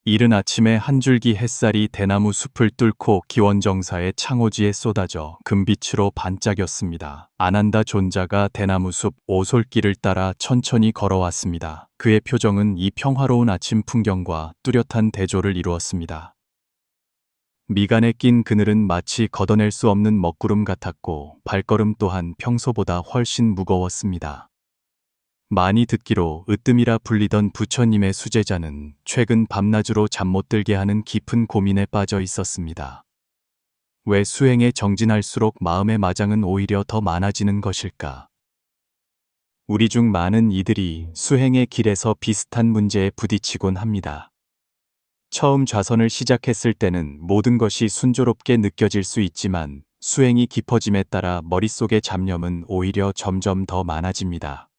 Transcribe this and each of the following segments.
이른 아침에 한 줄기 햇살이 대나무 숲을 뚫고 기원정사의 창호지에 쏟아져 금빛으로 반짝였습니다. 아난다 존자가 대나무 숲 오솔길을 따라 천천히 걸어왔습니다. 그의 표정은 이 평화로운 아침 풍경과 뚜렷한 대조를 이루었습니다. 미간에 낀 그늘은 마치 걷어낼 수 없는 먹구름 같았고 발걸음 또한 평소보다 훨씬 무거웠습니다. 많이 듣기로 으뜸이라 불리던 부처님의 수제자는 최근 밤낮으로 잠 못 들게 하는 깊은 고민에 빠져 있었습니다. 왜 수행에 정진할수록 마음의 마장은 오히려 더 많아지는 것일까? 우리 중 많은 이들이 수행의 길에서 비슷한 문제에 부딪히곤 합니다. 처음 좌선을 시작했을 때는 모든 것이 순조롭게 느껴질 수 있지만 수행이 깊어짐에 따라 머릿속의 잡념은 오히려 점점 더 많아집니다.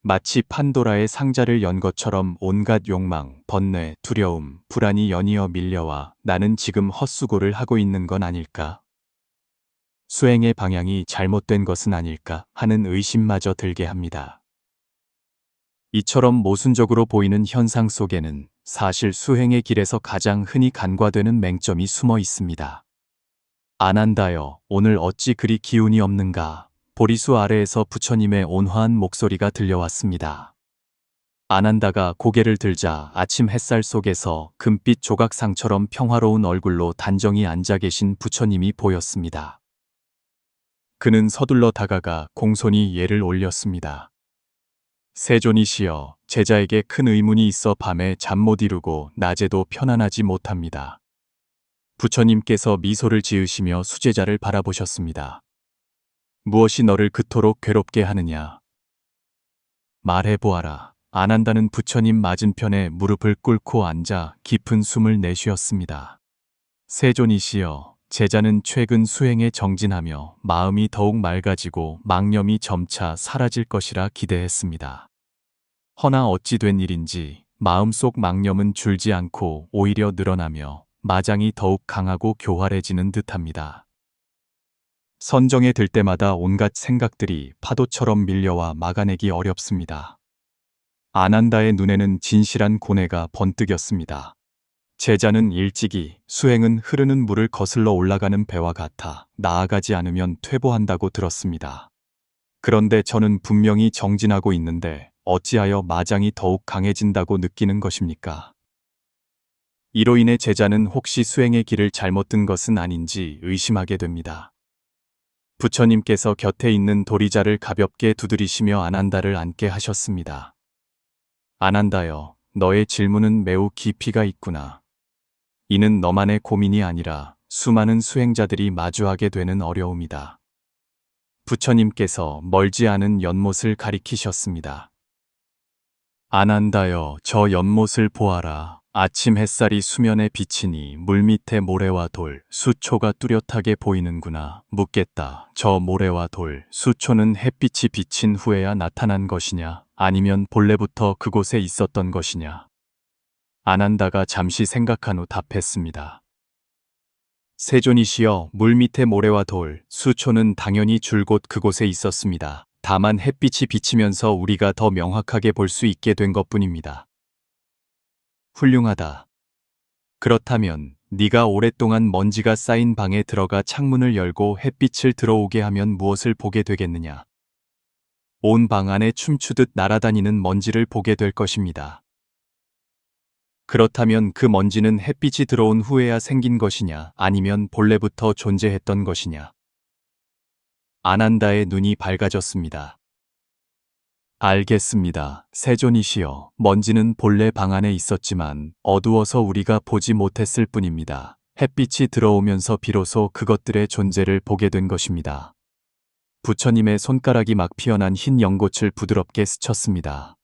마치 판도라의 상자를 연 것처럼 온갖 욕망, 번뇌, 두려움, 불안이 연이어 밀려와 나는 지금 헛수고를 하고 있는 건 아닐까? 수행의 방향이 잘못된 것은 아닐까 하는 의심마저 들게 합니다. 이처럼 모순적으로 보이는 현상 속에는 사실 수행의 길에서 가장 흔히 간과되는 맹점이 숨어 있습니다. 아난다여, 오늘 어찌 그리 기운이 없는가? 보리수 아래에서 부처님의 온화한 목소리가 들려왔습니다. 아난다가 고개를 들자 아침 햇살 속에서 금빛 조각상처럼 평화로운 얼굴로 단정히 앉아 계신 부처님이 보였습니다. 그는 서둘러 다가가 공손히 예를 올렸습니다. 세존이시여, 제자에게 큰 의문이 있어 밤에 잠 못 이루고 낮에도 편안하지 못합니다. 부처님께서 미소를 지으시며 수제자를 바라보셨습니다. 무엇이 너를 그토록 괴롭게 하느냐? 말해보아라. 아난다는 부처님 맞은편에 무릎을 꿇고 앉아 깊은 숨을 내쉬었습니다. 세존이시여, 제자는 최근 수행에 정진하며 마음이 더욱 맑아지고 망념이 점차 사라질 것이라 기대했습니다. 허나 어찌 된 일인지 마음속 망념은 줄지 않고 오히려 늘어나며 마장이 더욱 강하고 교활해지는 듯합니다. 선정에 들 때마다 온갖 생각들이 파도처럼 밀려와 막아내기 어렵습니다. 아난다의 눈에는 진실한 고뇌가 번뜩였습니다. 제자는 일찍이 수행은 흐르는 물을 거슬러 올라가는 배와 같아 나아가지 않으면 퇴보한다고 들었습니다. 그런데 저는 분명히 정진하고 있는데 어찌하여 마장이 더욱 강해진다고 느끼는 것입니까? 이로 인해 제자는 혹시 수행의 길을 잘못 든 것은 아닌지 의심하게 됩니다. 부처님께서 곁에 있는 도리자를 가볍게 두드리시며 아난다를 앉게 하셨습니다. 아난다여, 너의 질문은 매우 깊이가 있구나. 이는 너만의 고민이 아니라 수많은 수행자들이 마주하게 되는 어려움이다. 부처님께서 멀지 않은 연못을 가리키셨습니다. 아난다여, 저 연못을 보아라. 아침 햇살이 수면에 비치니 물밑에 모래와 돌, 수초가 뚜렷하게 보이는구나. 묻겠다. 저 모래와 돌, 수초는 햇빛이 비친 후에야 나타난 것이냐? 아니면 본래부터 그곳에 있었던 것이냐? 아난다가 잠시 생각한 후 답했습니다. 세존이시여, 물밑의 모래와 돌, 수초는 당연히 줄곧 그곳에 있었습니다. 다만 햇빛이 비치면서 우리가 더 명확하게 볼 수 있게 된 것뿐입니다. 훌륭하다. 그렇다면 네가 오랫동안 먼지가 쌓인 방에 들어가 창문을 열고 햇빛을 들어오게 하면 무엇을 보게 되겠느냐? 온 방 안에 춤추듯 날아다니는 먼지를 보게 될 것입니다. 그렇다면 그 먼지는 햇빛이 들어온 후에야 생긴 것이냐, 아니면 본래부터 존재했던 것이냐? 아난다의 눈이 밝아졌습니다. 알겠습니다. 세존이시여, 먼지는 본래 방 안에 있었지만 어두워서 우리가 보지 못했을 뿐입니다. 햇빛이 들어오면서 비로소 그것들의 존재를 보게 된 것입니다. 부처님의 손가락이 막 피어난 흰 연꽃을 부드럽게 스쳤습니다.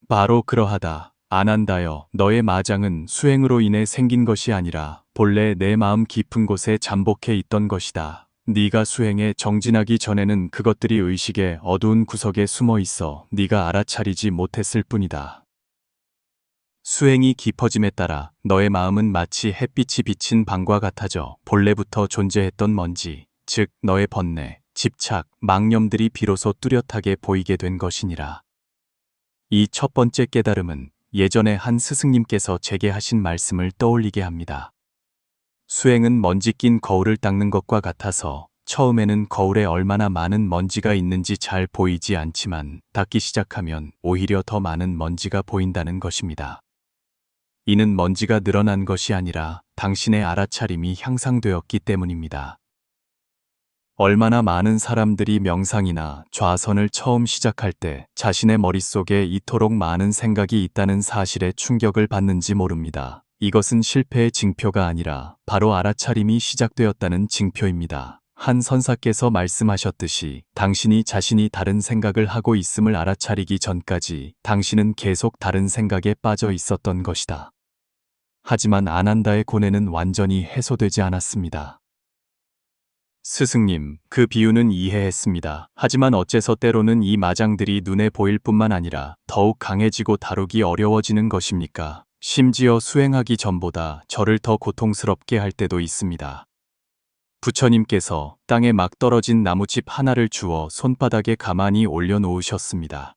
바로 그러하다. 아난다여, 너의 마장은 수행으로 인해 생긴 것이 아니라 본래 내 마음 깊은 곳에 잠복해 있던 것이다. 네가 수행에 정진하기 전에는 그것들이 의식의 어두운 구석에 숨어 있어 네가 알아차리지 못했을 뿐이다. 수행이 깊어짐에 따라 너의 마음은 마치 햇빛이 비친 방과 같아져 본래부터 존재했던 먼지, 즉 너의 번뇌, 집착, 망념들이 비로소 뚜렷하게 보이게 된 것이니라. 이 첫 번째 깨달음은 예전에 한 스승님께서 제게 하신 말씀을 떠올리게 합니다. 수행은 먼지 낀 거울을 닦는 것과 같아서 처음에는 거울에 얼마나 많은 먼지가 있는지 잘 보이지 않지만 닦기 시작하면 오히려 더 많은 먼지가 보인다는 것입니다. 이는 먼지가 늘어난 것이 아니라 당신의 알아차림이 향상되었기 때문입니다. 얼마나 많은 사람들이 명상이나 좌선을 처음 시작할 때 자신의 머릿속에 이토록 많은 생각이 있다는 사실에 충격을 받는지 모릅니다. 이것은 실패의 징표가 아니라 바로 알아차림이 시작되었다는 징표입니다. 한 선사께서 말씀하셨듯이 당신이 자신이 다른 생각을 하고 있음을 알아차리기 전까지 당신은 계속 다른 생각에 빠져 있었던 것이다. 하지만 아난다의 고뇌는 완전히 해소되지 않았습니다. 스승님, 그 비유는 이해했습니다. 하지만 어째서 때로는 이 마장들이 눈에 보일 뿐만 아니라 더욱 강해지고 다루기 어려워지는 것입니까? 심지어 수행하기 전보다 저를 더 고통스럽게 할 때도 있습니다. 부처님께서 땅에 막 떨어진 나무집 하나를 주워 손바닥에 가만히 올려놓으셨습니다.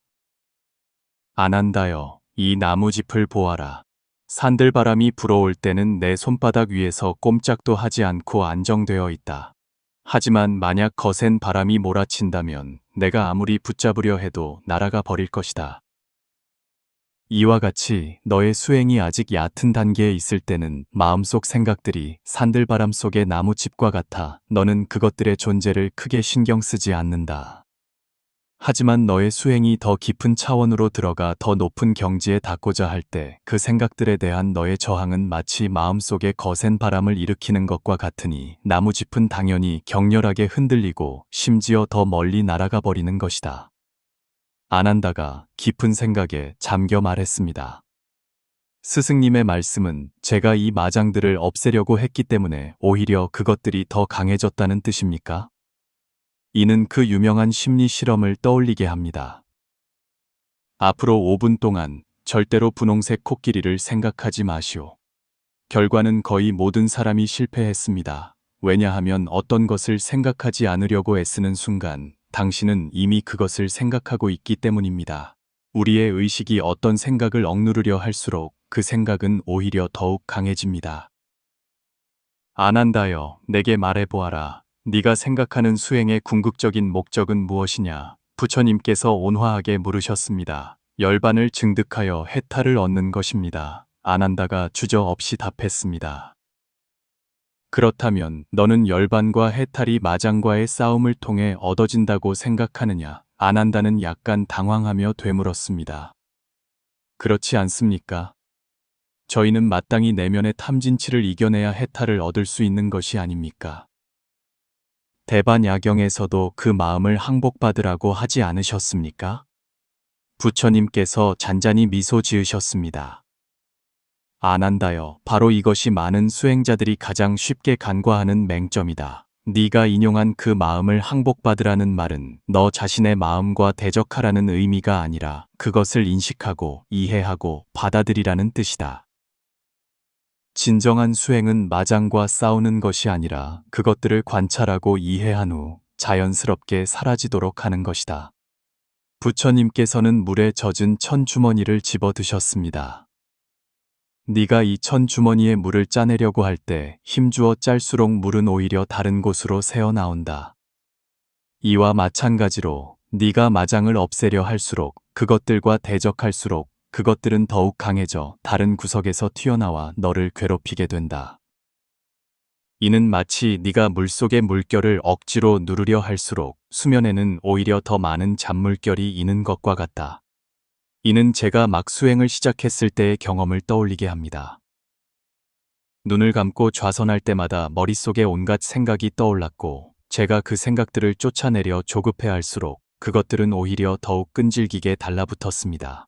아난다여, 이 나무짚을 보아라. 산들바람이 불어올 때는 내 손바닥 위에서 꼼짝도 하지 않고 안정되어 있다. 하지만 만약 거센 바람이 몰아친다면 내가 아무리 붙잡으려 해도 날아가 버릴 것이다. 이와 같이 너의 수행이 아직 얕은 단계에 있을 때는 마음속 생각들이 산들바람 속의 나무집과 같아 너는 그것들의 존재를 크게 신경 쓰지 않는다. 하지만 너의 수행이 더 깊은 차원으로 들어가 더 높은 경지에 닿고자 할 때 그 생각들에 대한 너의 저항은 마치 마음속에 거센 바람을 일으키는 것과 같으니 나무짚은 당연히 격렬하게 흔들리고 심지어 더 멀리 날아가 버리는 것이다. 아난다가 깊은 생각에 잠겨 말했습니다. 스승님의 말씀은 제가 이 마장들을 없애려고 했기 때문에 오히려 그것들이 더 강해졌다는 뜻입니까? 이는 그 유명한 심리 실험을 떠올리게 합니다. 앞으로 5분 동안 절대로 분홍색 코끼리를 생각하지 마시오. 결과는 거의 모든 사람이 실패했습니다. 왜냐하면 어떤 것을 생각하지 않으려고 애쓰는 순간 당신은 이미 그것을 생각하고 있기 때문입니다. 우리의 의식이 어떤 생각을 억누르려 할수록 그 생각은 오히려 더욱 강해집니다. 아난다여, 내게 말해보아라. 네가 생각하는 수행의 궁극적인 목적은 무엇이냐? 부처님께서 온화하게 물으셨습니다. 열반을 증득하여 해탈을 얻는 것입니다. 아난다가 주저없이 답했습니다. 그렇다면 너는 열반과 해탈이 마장과의 싸움을 통해 얻어진다고 생각하느냐? 아난다는 약간 당황하며 되물었습니다. 그렇지 않습니까? 저희는 마땅히 내면의 탐진치를 이겨내야 해탈을 얻을 수 있는 것이 아닙니까? 대반야경에서도 그 마음을 항복받으라고 하지 않으셨습니까? 부처님께서 잔잔히 미소 지으셨습니다. 아난다여, 바로 이것이 많은 수행자들이 가장 쉽게 간과하는 맹점이다. 네가 인용한 그 마음을 항복받으라는 말은 너 자신의 마음과 대적하라는 의미가 아니라 그것을 인식하고 이해하고 받아들이라는 뜻이다. 진정한 수행은 마장과 싸우는 것이 아니라 그것들을 관찰하고 이해한 후 자연스럽게 사라지도록 하는 것이다. 부처님께서는 물에 젖은 천주머니를 집어드셨습니다. 네가 이 천주머니에 물을 짜내려고 할 때 힘주어 짤수록 물은 오히려 다른 곳으로 새어나온다. 이와 마찬가지로 네가 마장을 없애려 할수록 그것들과 대적할수록 그것들은 더욱 강해져 다른 구석에서 튀어나와 너를 괴롭히게 된다. 이는 마치 네가 물속의 물결을 억지로 누르려 할수록 수면에는 오히려 더 많은 잔물결이 있는 것과 같다. 이는 제가 막 수행을 시작했을 때의 경험을 떠올리게 합니다. 눈을 감고 좌선할 때마다 머릿속에 온갖 생각이 떠올랐고 제가 그 생각들을 쫓아내려 조급해할수록 그것들은 오히려 더욱 끈질기게 달라붙었습니다.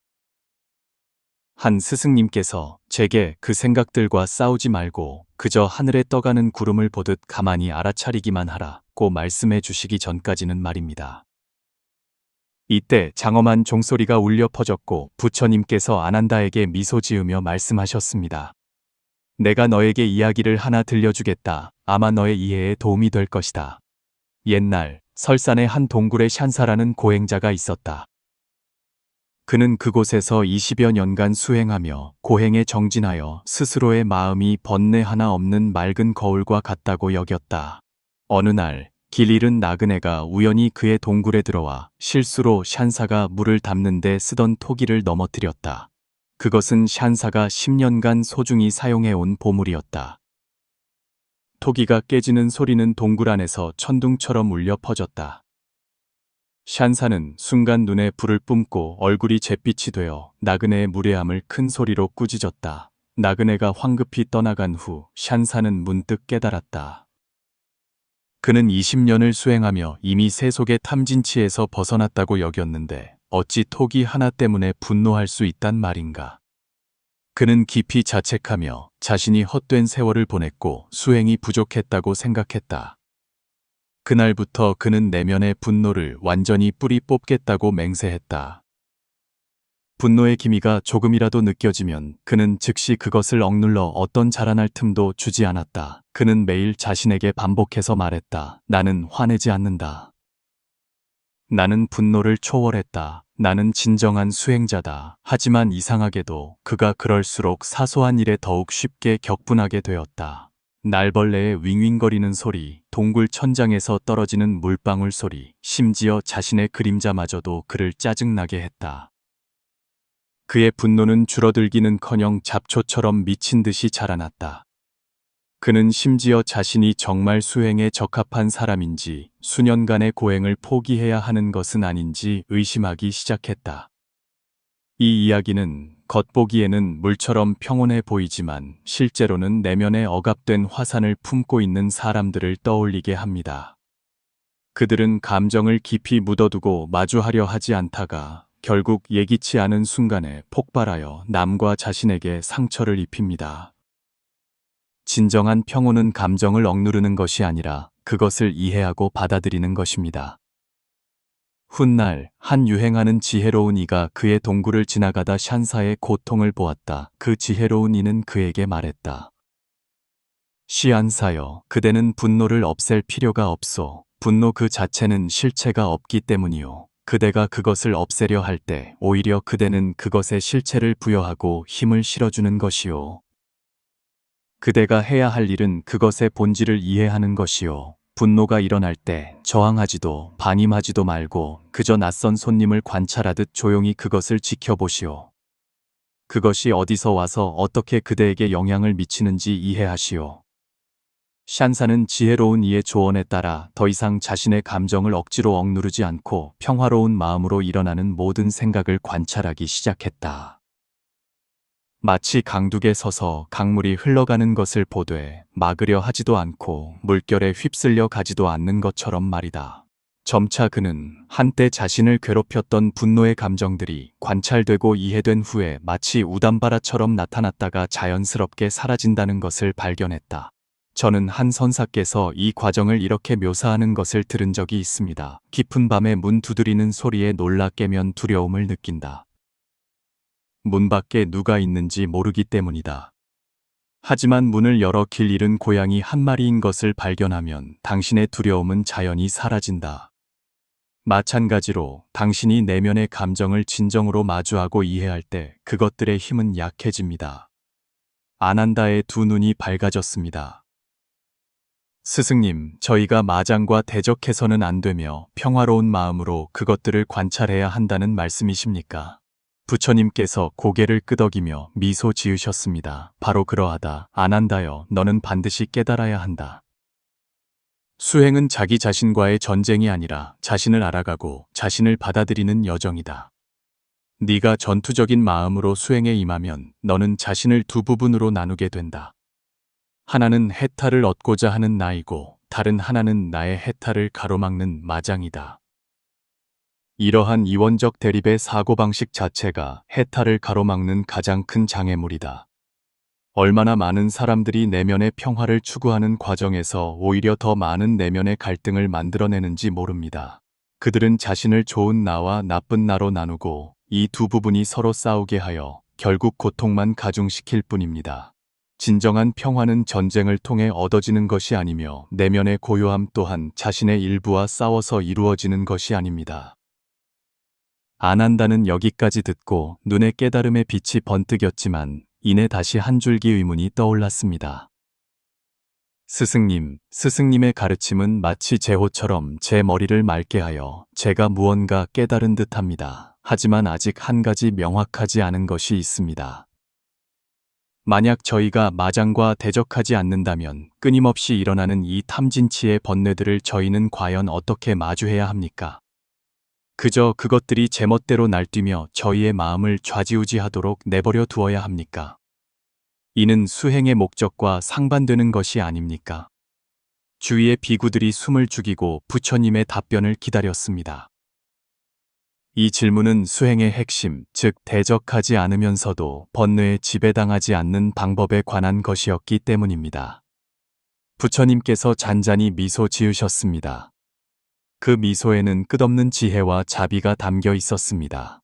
한 스승님께서 제게 그 생각들과 싸우지 말고 그저 하늘에 떠가는 구름을 보듯 가만히 알아차리기만 하라고 말씀해 주시기 전까지는 말입니다. 이때 장엄한 종소리가 울려 퍼졌고 부처님께서 아난다에게 미소 지으며 말씀하셨습니다. 내가 너에게 이야기를 하나 들려주겠다. 아마 너의 이해에 도움이 될 것이다. 옛날 설산의 한 동굴에 샨사라는 고행자가 있었다. 그는 그곳에서 20여 년간 수행하며 고행에 정진하여 스스로의 마음이 번뇌 하나 없는 맑은 거울과 같다고 여겼다. 어느 날 길 잃은 나그네가 우연히 그의 동굴에 들어와 실수로 샨사가 물을 담는 데 쓰던 토기를 넘어뜨렸다. 그것은 샨사가 10년간 소중히 사용해온 보물이었다. 토기가 깨지는 소리는 동굴 안에서 천둥처럼 울려 퍼졌다. 샨사는 순간 눈에 불을 뿜고 얼굴이 잿빛이 되어 나그네의 무례함을 큰 소리로 꾸짖었다. 나그네가 황급히 떠나간 후 샨사는 문득 깨달았다. 그는 20년을 수행하며 이미 세속의 탐진치에서 벗어났다고 여겼는데 어찌 토기 하나 때문에 분노할 수 있단 말인가. 그는 깊이 자책하며 자신이 헛된 세월을 보냈고 수행이 부족했다고 생각했다. 그날부터 그는 내면의 분노를 완전히 뿌리 뽑겠다고 맹세했다. 분노의 기미가 조금이라도 느껴지면 그는 즉시 그것을 억눌러 어떤 자라날 틈도 주지 않았다. 그는 매일 자신에게 반복해서 말했다. 나는 화내지 않는다. 나는 분노를 초월했다. 나는 진정한 수행자다. 하지만 이상하게도 그가 그럴수록 사소한 일에 더욱 쉽게 격분하게 되었다. 날벌레의 윙윙거리는 소리, 동굴 천장에서 떨어지는 물방울 소리, 심지어 자신의 그림자마저도 그를 짜증나게 했다. 그의 분노는 줄어들기는커녕 잡초처럼 미친 듯이 자라났다. 그는 심지어 자신이 정말 수행에 적합한 사람인지 수년간의 고행을 포기해야 하는 것은 아닌지 의심하기 시작했다. 이 이야기는 겉보기에는 물처럼 평온해 보이지만 실제로는 내면에 억압된 화산을 품고 있는 사람들을 떠올리게 합니다. 그들은 감정을 깊이 묻어두고 마주하려 하지 않다가 결국 예기치 않은 순간에 폭발하여 남과 자신에게 상처를 입힙니다. 진정한 평온은 감정을 억누르는 것이 아니라 그것을 이해하고 받아들이는 것입니다. 훗날 한 유행하는 지혜로운 이가 그의 동굴을 지나가다 샨사의 고통을 보았다. 그 지혜로운 이는 그에게 말했다. 시안사여, 그대는 분노를 없앨 필요가 없소. 분노 그 자체는 실체가 없기 때문이요. 그대가 그것을 없애려 할 때 오히려 그대는 그것에 실체를 부여하고 힘을 실어주는 것이요. 그대가 해야 할 일은 그것의 본질을 이해하는 것이요. 분노가 일어날 때 저항하지도 반임하지도 말고 그저 낯선 손님을 관찰하듯 조용히 그것을 지켜보시오. 그것이 어디서 와서 어떻게 그대에게 영향을 미치는지 이해하시오. 샨사는 지혜로운 이의 조언에 따라 더 이상 자신의 감정을 억지로 억누르지 않고 평화로운 마음으로 일어나는 모든 생각을 관찰하기 시작했다. 마치 강둑에 서서 강물이 흘러가는 것을 보되 막으려 하지도 않고 물결에 휩쓸려 가지도 않는 것처럼 말이다. 점차 그는 한때 자신을 괴롭혔던 분노의 감정들이 관찰되고 이해된 후에 마치 우담바라처럼 나타났다가 자연스럽게 사라진다는 것을 발견했다. 저는 한 선사께서 이 과정을 이렇게 묘사하는 것을 들은 적이 있습니다. 깊은 밤에 문 두드리는 소리에 놀라 깨면 두려움을 느낀다. 문 밖에 누가 있는지 모르기 때문이다. 하지만 문을 열어 길 잃은 고양이 한 마리인 것을 발견하면 당신의 두려움은 자연히 사라진다. 마찬가지로 당신이 내면의 감정을 진정으로 마주하고 이해할 때 그것들의 힘은 약해집니다. 아난다의 두 눈이 밝아졌습니다. 스승님, 저희가 마장과 대적해서는 안 되며 평화로운 마음으로 그것들을 관찰해야 한다는 말씀이십니까? 부처님께서 고개를 끄덕이며 미소 지으셨습니다. 바로 그러하다. 아난다여, 너는 반드시 깨달아야 한다. 수행은 자기 자신과의 전쟁이 아니라 자신을 알아가고 자신을 받아들이는 여정이다. 네가 전투적인 마음으로 수행에 임하면 너는 자신을 두 부분으로 나누게 된다. 하나는 해탈을 얻고자 하는 나이고 다른 하나는 나의 해탈을 가로막는 마장이다. 이러한 이원적 대립의 사고방식 자체가 해탈을 가로막는 가장 큰 장애물이다. 얼마나 많은 사람들이 내면의 평화를 추구하는 과정에서 오히려 더 많은 내면의 갈등을 만들어내는지 모릅니다. 그들은 자신을 좋은 나와 나쁜 나로 나누고 이 두 부분이 서로 싸우게 하여 결국 고통만 가중시킬 뿐입니다. 진정한 평화는 전쟁을 통해 얻어지는 것이 아니며 내면의 고요함 또한 자신의 일부와 싸워서 이루어지는 것이 아닙니다. 안 한다는 여기까지 듣고 눈에 깨달음의 빛이 번뜩였지만 이내 다시 한 줄기 의문이 떠올랐습니다. 스승님의 가르침은 마치 제호처럼 제 머리를 맑게 하여 제가 무언가 깨달은 듯합니다. 하지만 아직 한 가지 명확하지 않은 것이 있습니다. 만약 저희가 마장과 대적하지 않는다면 끊임없이 일어나는 이 탐진치의 번뇌들을 저희는 과연 어떻게 마주해야 합니까? 그저 그것들이 제멋대로 날뛰며 저희의 마음을 좌지우지하도록 내버려 두어야 합니까? 이는 수행의 목적과 상반되는 것이 아닙니까? 주위의 비구들이 숨을 죽이고 부처님의 답변을 기다렸습니다. 이 질문은 수행의 핵심, 즉 대적하지 않으면서도 번뇌에 지배당하지 않는 방법에 관한 것이었기 때문입니다. 부처님께서 잔잔히 미소 지으셨습니다. 그 미소에는 끝없는 지혜와 자비가 담겨 있었습니다.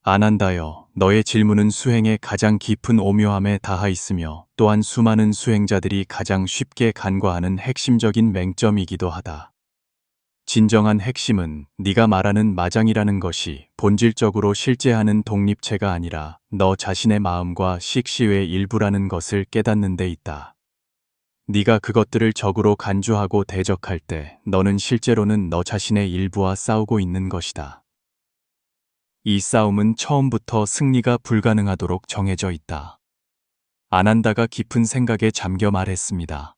아난다여, 너의 질문은 수행의 가장 깊은 오묘함에 닿아 있으며 또한 수많은 수행자들이 가장 쉽게 간과하는 핵심적인 맹점이기도 하다. 진정한 핵심은 네가 말하는 마장이라는 것이 본질적으로 실제하는 독립체가 아니라 너 자신의 마음과 식시의 일부라는 것을 깨닫는 데 있다. 네가 그것들을 적으로 간주하고 대적할 때 너는 실제로는 너 자신의 일부와 싸우고 있는 것이다. 이 싸움은 처음부터 승리가 불가능하도록 정해져 있다. 아난다가 깊은 생각에 잠겨 말했습니다.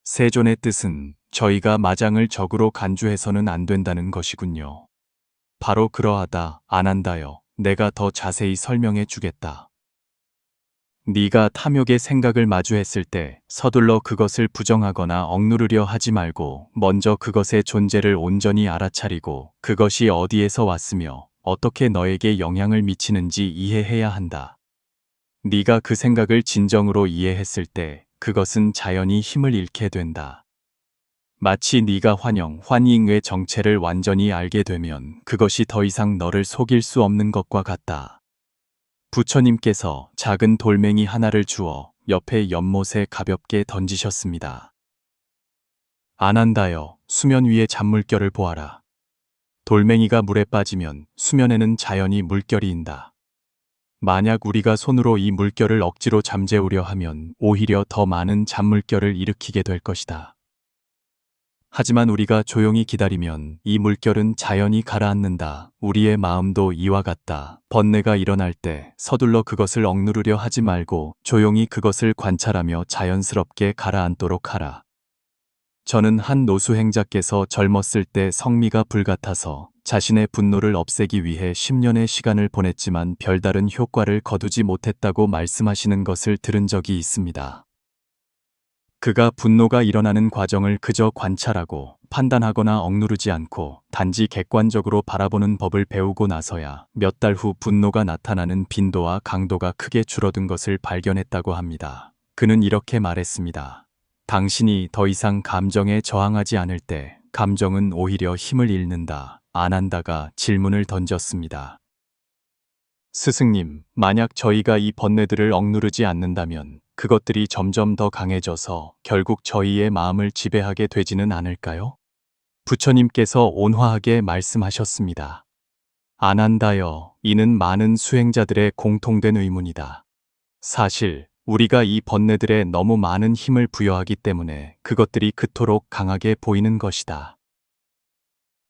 세존의 뜻은 저희가 마장을 적으로 간주해서는 안 된다는 것이군요. 바로 그러하다, 아난다여. 내가 더 자세히 설명해 주겠다. 네가 탐욕의 생각을 마주했을 때 서둘러 그것을 부정하거나 억누르려 하지 말고 먼저 그것의 존재를 온전히 알아차리고 그것이 어디에서 왔으며 어떻게 너에게 영향을 미치는지 이해해야 한다. 네가 그 생각을 진정으로 이해했을 때 그것은 자연히 힘을 잃게 된다. 마치 네가 환잉의 정체를 완전히 알게 되면 그것이 더 이상 너를 속일 수 없는 것과 같다. 부처님께서 작은 돌멩이 하나를 주어 옆에 연못에 가볍게 던지셨습니다. 아난다여, 수면 위의 잔물결을 보아라. 돌멩이가 물에 빠지면 수면에는 자연히 물결이 인다. 만약 우리가 손으로 이 물결을 억지로 잠재우려 하면 오히려 더 많은 잔물결을 일으키게 될 것이다. 하지만 우리가 조용히 기다리면 이 물결은 자연히 가라앉는다. 우리의 마음도 이와 같다. 번뇌가 일어날 때 서둘러 그것을 억누르려 하지 말고 조용히 그것을 관찰하며 자연스럽게 가라앉도록 하라. 저는 한 노수행자께서 젊었을 때 성미가 불같아서 자신의 분노를 없애기 위해 10년의 시간을 보냈지만 별다른 효과를 거두지 못했다고 말씀하시는 것을 들은 적이 있습니다. 그가 분노가 일어나는 과정을 그저 관찰하고 판단하거나 억누르지 않고 단지 객관적으로 바라보는 법을 배우고 나서야 몇 달 후 분노가 나타나는 빈도와 강도가 크게 줄어든 것을 발견했다고 합니다. 그는 이렇게 말했습니다. 당신이 더 이상 감정에 저항하지 않을 때 감정은 오히려 힘을 잃는다. 아난다가 질문을 던졌습니다. 스승님, 만약 저희가 이 번뇌들을 억누르지 않는다면 그것들이 점점 더 강해져서 결국 저희의 마음을 지배하게 되지는 않을까요? 부처님께서 온화하게 말씀하셨습니다. 아난다여, 이는 많은 수행자들의 공통된 의문이다. 사실 우리가 이 번뇌들에 너무 많은 힘을 부여하기 때문에 그것들이 그토록 강하게 보이는 것이다.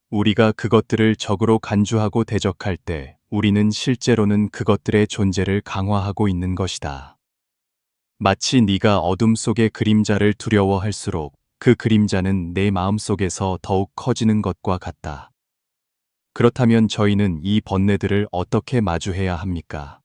우리가 그것들을 적으로 간주하고 대적할 때 우리는 실제로는 그것들의 존재를 강화하고 있는 것이다. 마치 네가 어둠 속의 그림자를 두려워할수록 그 그림자는 내 마음속에서 더욱 커지는 것과 같다. 그렇다면 저희는 이 번뇌들을 어떻게 마주해야 합니까?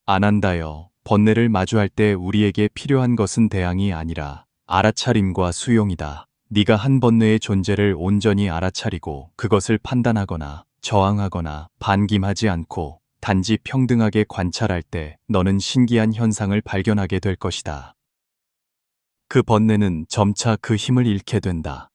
아난다여, 번뇌를 마주할 때 우리에게 필요한 것은 대항이 아니라 알아차림과 수용이다. 네가 한 번뇌의 존재를 온전히 알아차리고 그것을 판단하거나 저항하거나 반김하지 않고 단지 평등하게 관찰할 때 너는 신기한 현상을 발견하게 될 것이다. 그 번뇌는 점차 그 힘을 잃게 된다.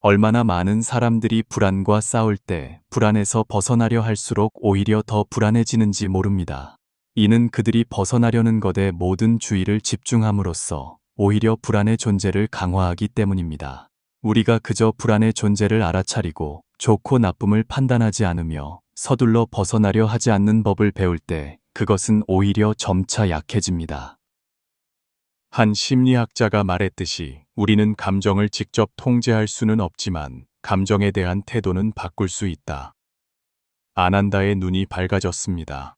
얼마나 많은 사람들이 불안과 싸울 때 불안에서 벗어나려 할수록 오히려 더 불안해지는지 모릅니다. 이는 그들이 벗어나려는 것에 모든 주의를 집중함으로써 오히려 불안의 존재를 강화하기 때문입니다. 우리가 그저 불안의 존재를 알아차리고 좋고 나쁨을 판단하지 않으며 서둘러 벗어나려 하지 않는 법을 배울 때 그것은 오히려 점차 약해집니다. 한 심리학자가 말했듯이 우리는 감정을 직접 통제할 수는 없지만 감정에 대한 태도는 바꿀 수 있다. 아난다의 눈이 밝아졌습니다.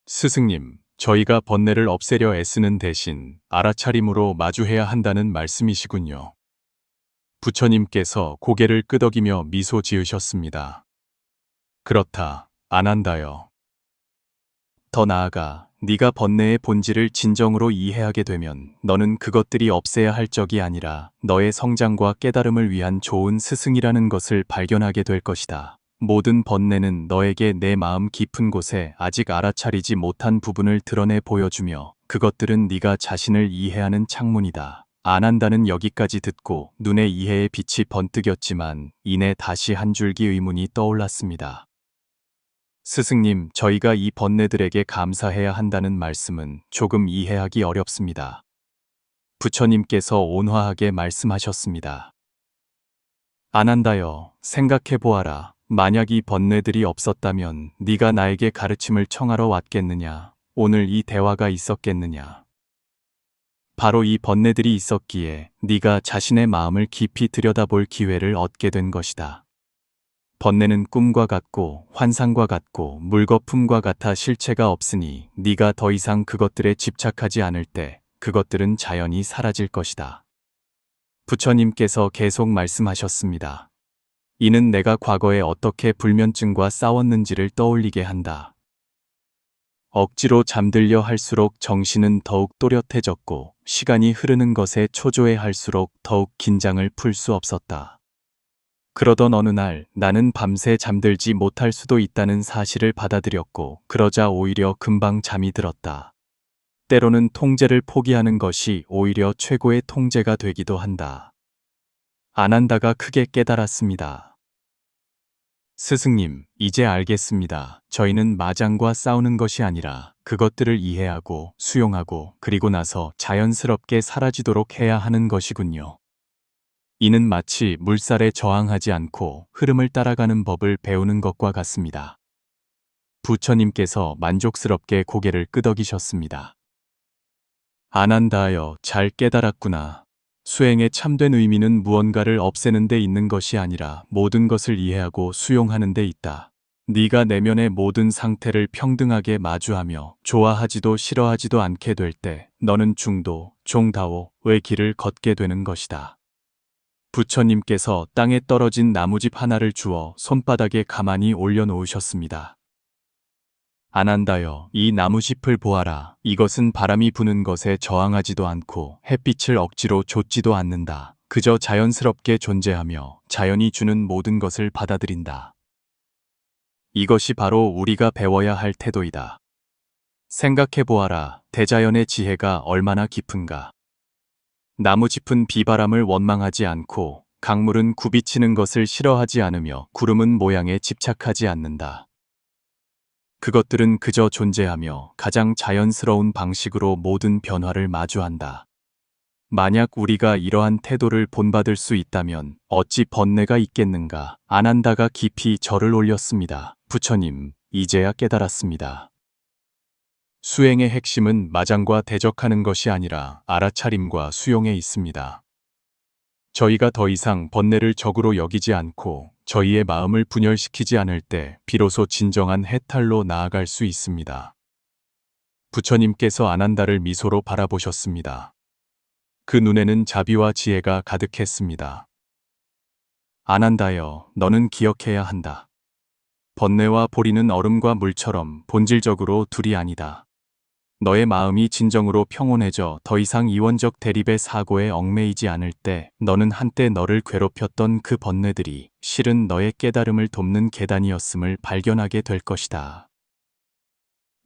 스승님, 저희가 번뇌를 없애려 애쓰는 대신 알아차림으로 마주해야 한다는 말씀이시군요. 부처님께서 고개를 끄덕이며 미소 지으셨습니다. 그렇다, 아난다여. 더 나아가 네가 번뇌의 본질을 진정으로 이해하게 되면 너는 그것들이 없애야 할 적이 아니라 너의 성장과 깨달음을 위한 좋은 스승이라는 것을 발견하게 될 것이다. 모든 번뇌는 너에게 내 마음 깊은 곳에 아직 알아차리지 못한 부분을 드러내 보여주며 그것들은 네가 자신을 이해하는 창문이다. 아난다는 여기까지 듣고 눈에 이해의 빛이 번뜩였지만 이내 다시 한 줄기 의문이 떠올랐습니다. 스승님, 저희가 이 번뇌들에게 감사해야 한다는 말씀은 조금 이해하기 어렵습니다. 부처님께서 온화하게 말씀하셨습니다. 아난다여, 생각해 보아라. 만약 이 번뇌들이 없었다면 네가 나에게 가르침을 청하러 왔겠느냐? 오늘 이 대화가 있었겠느냐? 바로 이 번뇌들이 있었기에 네가 자신의 마음을 깊이 들여다볼 기회를 얻게 된 것이다. 번뇌는 꿈과 같고 환상과 같고 물거품과 같아 실체가 없으니 네가 더 이상 그것들에 집착하지 않을 때 그것들은 자연히 사라질 것이다. 부처님께서 계속 말씀하셨습니다. 이는 내가 과거에 어떻게 불면증과 싸웠는지를 떠올리게 한다. 억지로 잠들려 할수록 정신은 더욱 또렷해졌고 시간이 흐르는 것에 초조해할수록 더욱 긴장을 풀 수 없었다. 그러던 어느 날 나는 밤새 잠들지 못할 수도 있다는 사실을 받아들였고 그러자 오히려 금방 잠이 들었다. 때로는 통제를 포기하는 것이 오히려 최고의 통제가 되기도 한다. 아난다가 크게 깨달았습니다. 스승님, 이제 알겠습니다. 저희는 마장과 싸우는 것이 아니라 그것들을 이해하고 수용하고 그리고 나서 자연스럽게 사라지도록 해야 하는 것이군요. 이는 마치 물살에 저항하지 않고 흐름을 따라가는 법을 배우는 것과 같습니다. 부처님께서 만족스럽게 고개를 끄덕이셨습니다. 아난다하여 잘 깨달았구나. 수행의 참된 의미는 무언가를 없애는 데 있는 것이 아니라 모든 것을 이해하고 수용하는 데 있다. 네가 내면의 모든 상태를 평등하게 마주하며 좋아하지도 싫어하지도 않게 될 때 너는 중도, 종다오의 길을 걷게 되는 것이다. 부처님께서 땅에 떨어진 나무집 하나를 주어 손바닥에 가만히 올려놓으셨습니다. 아난다여, 이 나무짚을 보아라. 이것은 바람이 부는 것에 저항하지도 않고 햇빛을 억지로 좇지도 않는다. 그저 자연스럽게 존재하며 자연이 주는 모든 것을 받아들인다. 이것이 바로 우리가 배워야 할 태도이다. 생각해 보아라. 대자연의 지혜가 얼마나 깊은가. 나무짚은 비바람을 원망하지 않고 강물은 굽이치는 것을 싫어하지 않으며 구름은 모양에 집착하지 않는다. 그것들은 그저 존재하며 가장 자연스러운 방식으로 모든 변화를 마주한다. 만약 우리가 이러한 태도를 본받을 수 있다면 어찌 번뇌가 있겠는가. 아난다가 깊이 절을 올렸습니다. 부처님, 이제야 깨달았습니다. 수행의 핵심은 마장과 대적하는 것이 아니라 알아차림과 수용에 있습니다. 저희가 더 이상 번뇌를 적으로 여기지 않고 저희의 마음을 분열시키지 않을 때 비로소 진정한 해탈로 나아갈 수 있습니다. 부처님께서 아난다를 미소로 바라보셨습니다. 그 눈에는 자비와 지혜가 가득했습니다. 아난다여, 너는 기억해야 한다. 번뇌와 보리는 얼음과 물처럼 본질적으로 둘이 아니다. 너의 마음이 진정으로 평온해져 더 이상 이원적 대립의 사고에 얽매이지 않을 때 너는 한때 너를 괴롭혔던 그 번뇌들이 실은 너의 깨달음을 돕는 계단이었음을 발견하게 될 것이다.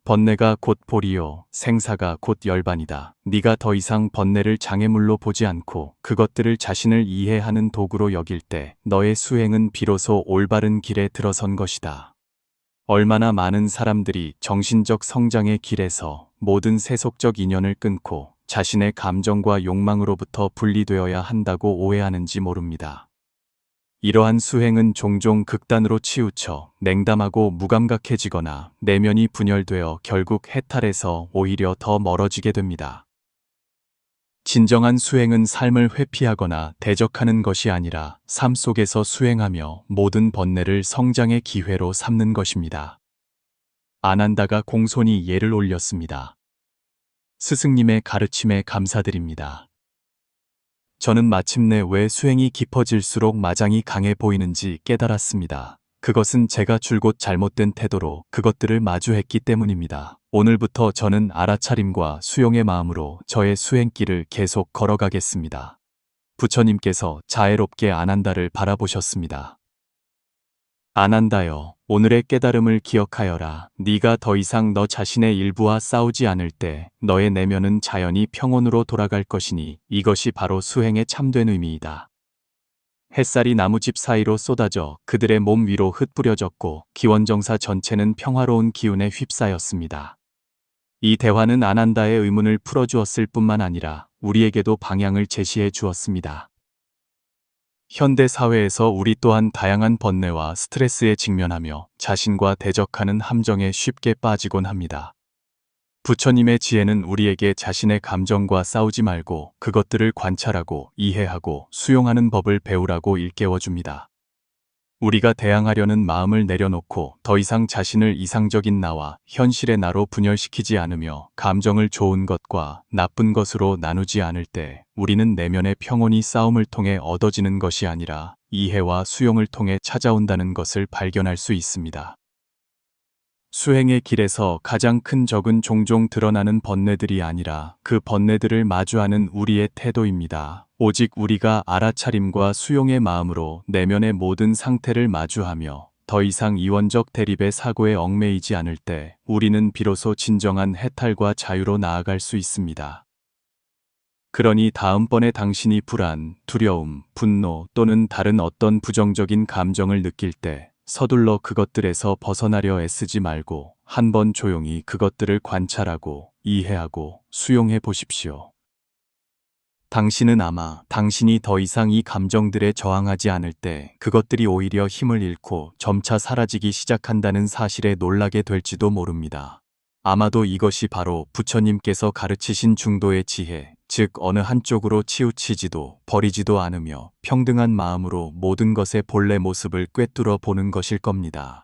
번뇌가 곧 보리요, 생사가 곧 열반이다. 네가 더 이상 번뇌를 장애물로 보지 않고 그것들을 자신을 이해하는 도구로 여길 때 너의 수행은 비로소 올바른 길에 들어선 것이다. 얼마나 많은 사람들이 정신적 성장의 길에서 모든 세속적 인연을 끊고 자신의 감정과 욕망으로부터 분리되어야 한다고 오해하는지 모릅니다. 이러한 수행은 종종 극단으로 치우쳐 냉담하고 무감각해지거나 내면이 분열되어 결국 해탈에서 오히려 더 멀어지게 됩니다. 진정한 수행은 삶을 회피하거나 대적하는 것이 아니라 삶 속에서 수행하며 모든 번뇌를 성장의 기회로 삼는 것입니다. 아난다가 공손히 예를 올렸습니다. 스승님의 가르침에 감사드립니다. 저는 마침내 왜 수행이 깊어질수록 마장이 강해 보이는지 깨달았습니다. 그것은 제가 줄곧 잘못된 태도로 그것들을 마주했기 때문입니다. 오늘부터 저는 알아차림과 수용의 마음으로 저의 수행길을 계속 걸어가겠습니다. 부처님께서 자애롭게 아난다를 바라보셨습니다. 아난다여, 오늘의 깨달음을 기억하여라. 네가 더 이상 너 자신의 일부와 싸우지 않을 때 너의 내면은 자연히 평온으로 돌아갈 것이니 이것이 바로 수행의 참된 의미이다. 햇살이 나무집 사이로 쏟아져 그들의 몸 위로 흩뿌려졌고 기원정사 전체는 평화로운 기운에 휩싸였습니다. 이 대화는 아난다의 의문을 풀어주었을 뿐만 아니라 우리에게도 방향을 제시해 주었습니다. 현대 사회에서 우리 또한 다양한 번뇌와 스트레스에 직면하며 자신과 대적하는 함정에 쉽게 빠지곤 합니다. 부처님의 지혜는 우리에게 자신의 감정과 싸우지 말고 그것들을 관찰하고 이해하고 수용하는 법을 배우라고 일깨워줍니다. 우리가 대항하려는 마음을 내려놓고 더 이상 자신을 이상적인 나와 현실의 나로 분열시키지 않으며 감정을 좋은 것과 나쁜 것으로 나누지 않을 때 우리는 내면의 평온이 싸움을 통해 얻어지는 것이 아니라 이해와 수용을 통해 찾아온다는 것을 발견할 수 있습니다. 수행의 길에서 가장 큰 적은 종종 드러나는 번뇌들이 아니라 그 번뇌들을 마주하는 우리의 태도입니다. 오직 우리가 알아차림과 수용의 마음으로 내면의 모든 상태를 마주하며 더 이상 이원적 대립의 사고에 얽매이지 않을 때 우리는 비로소 진정한 해탈과 자유로 나아갈 수 있습니다. 그러니 다음번에 당신이 불안, 두려움, 분노 또는 다른 어떤 부정적인 감정을 느낄 때 서둘러 그것들에서 벗어나려 애쓰지 말고 한번 조용히 그것들을 관찰하고 이해하고 수용해 보십시오. 당신은 아마 당신이 더 이상 이 감정들에 저항하지 않을 때 그것들이 오히려 힘을 잃고 점차 사라지기 시작한다는 사실에 놀라게 될지도 모릅니다. 아마도 이것이 바로 부처님께서 가르치신 중도의 지혜, 즉 어느 한쪽으로 치우치지도 버리지도 않으며 평등한 마음으로 모든 것의 본래 모습을 꿰뚫어 보는 것일 겁니다.